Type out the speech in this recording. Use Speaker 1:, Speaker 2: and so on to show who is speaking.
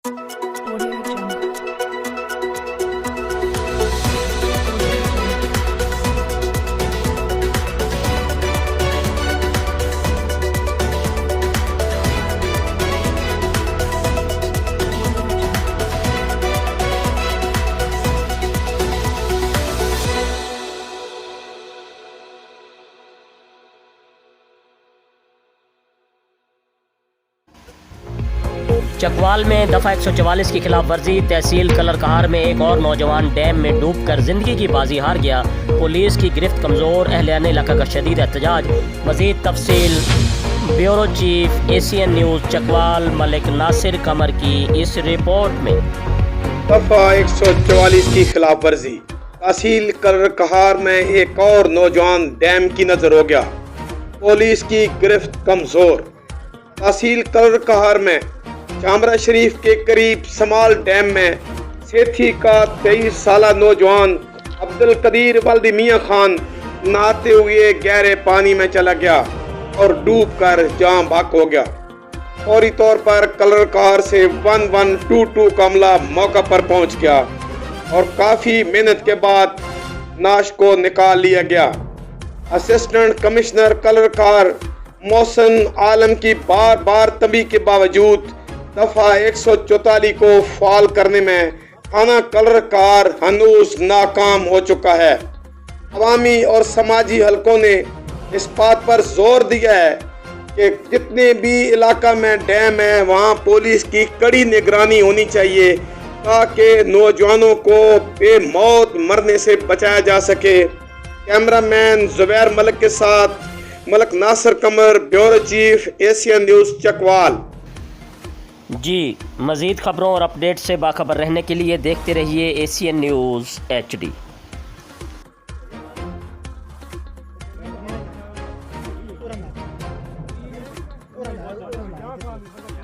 Speaker 1: Audio Jungle.
Speaker 2: Chakwal में दफ़ा 144 की खिलाफ वर्जी। तहसील कलरकहार में एक और नौजवान डैम में डूबकर जिंदगी की बाजी हार गया। पुलिस की गिरफ्त कमज़ोर, अहलियान इलाका का शदीद एहतजाज। मज़ीद तफसील bureau chief ACN news Chakwal Malik Nasir Qamar की इस रिपोर्ट में।
Speaker 3: दफा 144 की खिलाफ वर्जी। तहसील कलरकहार में एक और नौजवान डैम की नजर हो गया। पुलिस की गिरफ्त कमजोर। तहसील कलरकहार में चामरा शरीफ के करीब समाल डैम में सेठी का 23 साला नौजवान अब्दुल कदीर वल्दी मियां खान नहाते हुए गहरे पानी में चला गया और डूबकर जान बहक हो गया। फौरी तौर पर कलरकहार से 1122 का अमला मौका पर पहुंच गया और काफी मेहनत के बाद नाश को निकाल लिया गया। असिस्टेंट कमिश्नर कलरकहार मोहसिन आलम की बार बार तंबीह के बावजूद दफा 144 को फाल करने में थाना कलरकहार हनूज नाकाम हो चुका है। अवामी और समाजी हलकों ने इस बात पर जोर दिया है कि जितने भी इलाका में डैम है वहाँ पुलिस की कड़ी निगरानी होनी चाहिए ताकि नौजवानों को बेमौत मरने से बचाया जा सके। कैमरामैन जुबैर मलिक के साथ Malik Nasir Qamar, bureau chief ACN news Chakwal.
Speaker 2: जी, मज़ीद ख़बरों और अपडेट से बाखबर रहने के लिए देखते रहिए ACN न्यूज़ HD।